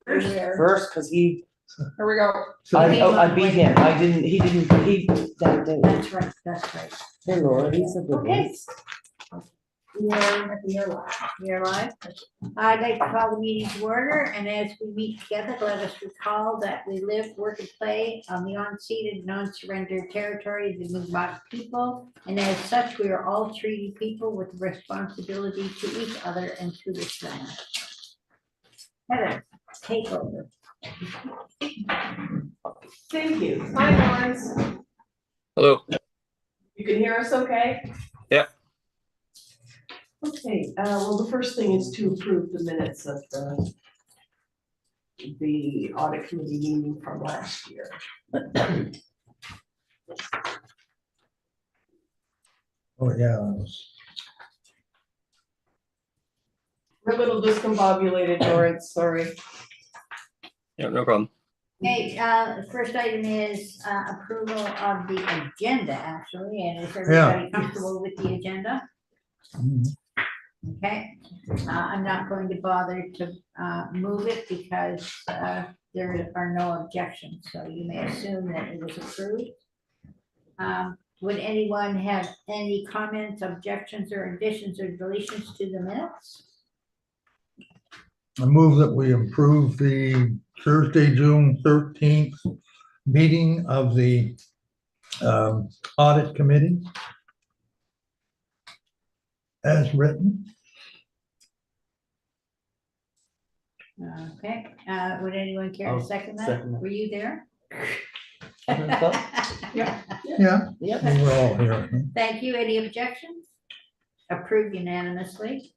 First, because he, Here we go. I beat him. That's right, that's right. Hey, Laura, he's a good Okay. one. You're live. I'd like to call the meeting to order, and as we meet together, let us recall that we live, work, and play on the unceded, non-surrendered territory of the Mi'kmaq people, and as such, we are all treated people with responsibility to each other and to this land. Heather, take over. Thank you. Hi, Lawrence. Hello. You can hear us okay? Yeah. Okay, well, the first thing is to approve the minutes of the audit committee meeting from last year. Oh, yeah. We're a little discombobulated, Lawrence, sorry. Yeah, no problem. Okay, the first item is approval of the agenda, actually, and is everybody comfortable with the agenda? Mhm. Okay, I'm not going to bother to move it because there are no objections, so you may assume that it was approved. Would anyone have any comments, objections, or additions or deletions to the minutes? I move that we approve the Thursday, June 13th meeting of the Audit Committee as written. Okay, would anyone care to I'll second that? second that. Were you there? Yeah. Yeah, Yep. we were all here. Thank you. Any objections? Approved unanimously.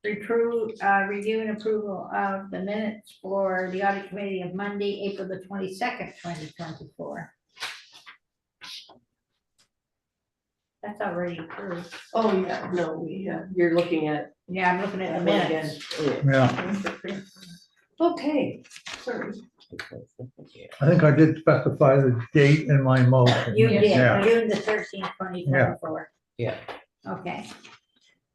Review and approval of the minutes for the audit committee of Monday, April the 22nd, 2024. That's already approved. Oh, yeah, no, you're looking at. Yeah, I'm looking at the minutes. Yeah, Okay, sorry. I think I did specify the date in my motion. You did, Yeah. June the 13th, 2024. Yeah. Okay.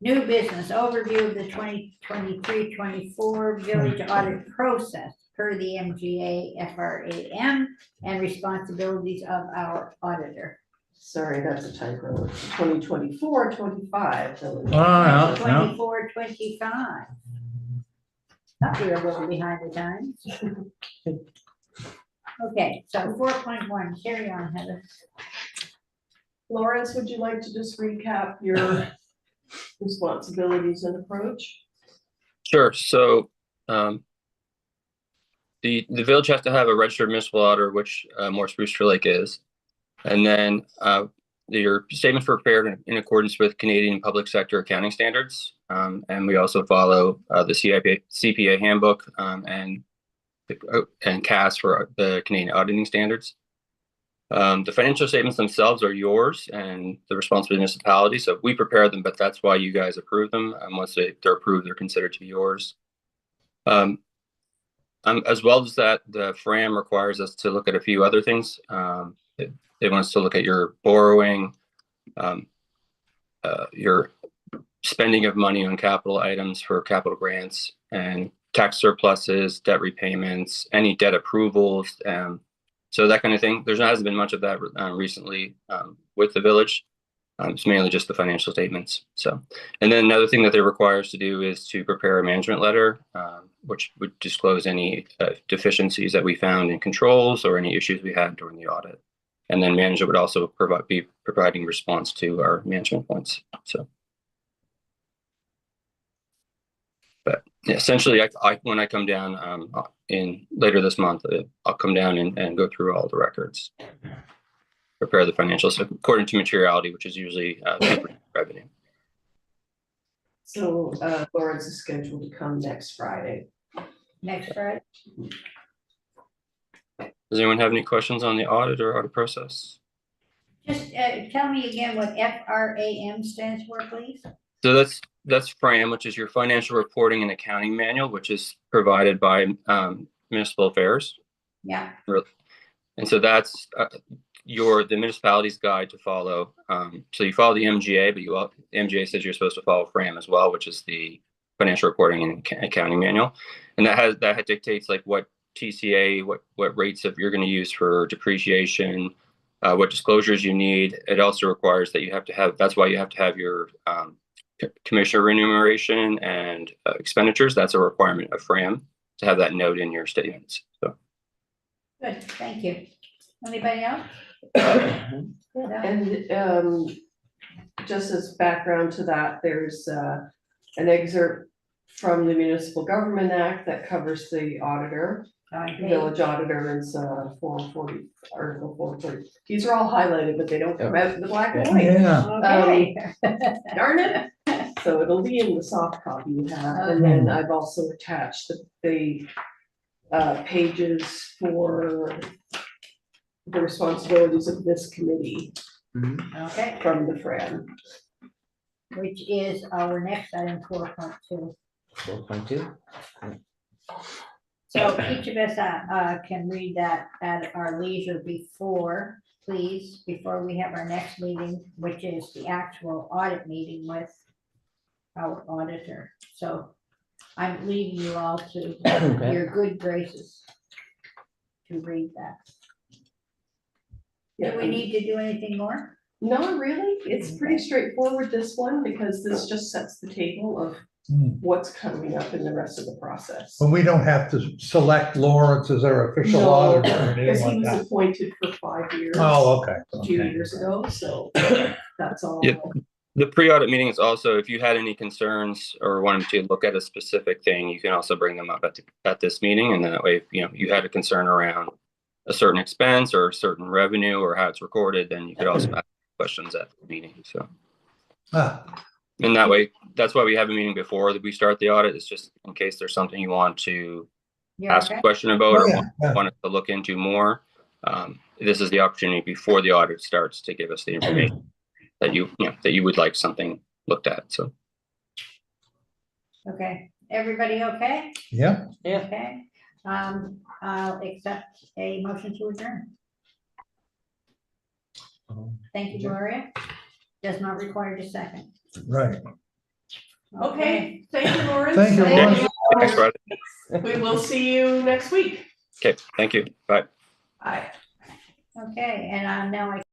New business, overview of the 2023-24 village audit process per the MGA FRAM and responsibilities of our auditor. Sorry, that's a typo. 2024-25. Oh, yeah. 24-25. Thought we were a little behind the times. Okay, so 4.1, carry on, Heather. Lawrence, would you like to just recap your responsibilities and approach? Sure. So the village has to have a registered municipal auditor, which Morse Brewster Lake is, and then your statements were prepared in accordance with Canadian public sector accounting standards, and we also follow the CPA handbook and CAS for the Canadian auditing standards. The financial statements themselves are yours and the responsibility of the municipality. So we prepare them, but that's why you guys approve them. And once they're approved, they're considered to be yours. As well as that, the FRAM requires us to look at a few other things. They want us to look at your borrowing, your spending of money on capital items for capital grants and tax surpluses, debt repayments, any debt approvals, so that kind of thing. There hasn't been much of that recently with the village. It's mainly just the financial statements. So, and then another thing that they require us to do is to prepare a management letter, which would disclose any deficiencies that we found in controls or any issues we had during the audit. And then management would also be providing response to our management points. So, but yeah, essentially, when I come down in later this month, I'll come down and go through all the records, prepare the financials according to materiality, which is usually revenue. So Lawrence is scheduled to come next Friday. Next Friday. Does anyone have any questions on the audit or audit process? Just tell me again what FRAM stands for, please. So that's FRAM, which is your financial reporting and accounting manual, which is provided by Municipal Affairs. Yeah. And so that's the municipality's guide to follow. So you follow the MGA, but the MGA says you're supposed to follow FRAM as well, which is the financial reporting and accounting manual. And that dictates like what TCA, what rates of you're going to use for depreciation, what disclosures you need. It also requires that you have to have, that's why you have to have your commissioner remuneration and expenditures. That's a requirement of FRAM to have that note in your statements. So. Good, thank you. Anybody else? Good, And just as background to that, there's an excerpt from the Municipal Government Act that covers the auditor, village auditor is 440, Article 440. These are all highlighted, but they don't come out in the black and white. Yeah, Okay. Darn it. So it'll be in the soft copy you have, and then I've also attached the pages for the responsibilities of this committee Okay, from the FRAM. which is our next item, 4.2. 4.2. So each of us can read that at our leisure before, please, before we have our next meeting, which is the actual audit meeting with our auditor. So I'm leaving you all to Okay. your good graces to read that. Do we need to do anything more? Not really, it's pretty straightforward, this one, because this just sets the table of what's coming up in the rest of the process. but we don't have to select Lawrence as our official No, auditor or because anything he like was that. appointed for 5 years. Oh, okay. 2 Okay. years ago, so that's all. Yeah. The pre-audit meeting is also, if you had any concerns or wanted to look at a specific thing, you can also bring them up at this meeting. And that way, if you had a concern around a certain expense or a certain revenue or how it's recorded, then you could also ask questions at the meeting. So, and that way, that's why we have a meeting before that we start the audit. It's just in case there's something you want to ask a question about or want us to look into more. This is the opportunity before the audit starts to give us the information that you would like something looked at. So. Okay, everybody okay? Yeah. Okay, I'll accept a motion to adjourn. Thank you, Gloria. Does not require a second. Right. Okay, thank you, Lawrence. Thank you, Lawrence. Thanks, Brad. We will see you next week. Okay, thank you. Bye. Bye. Okay, and now I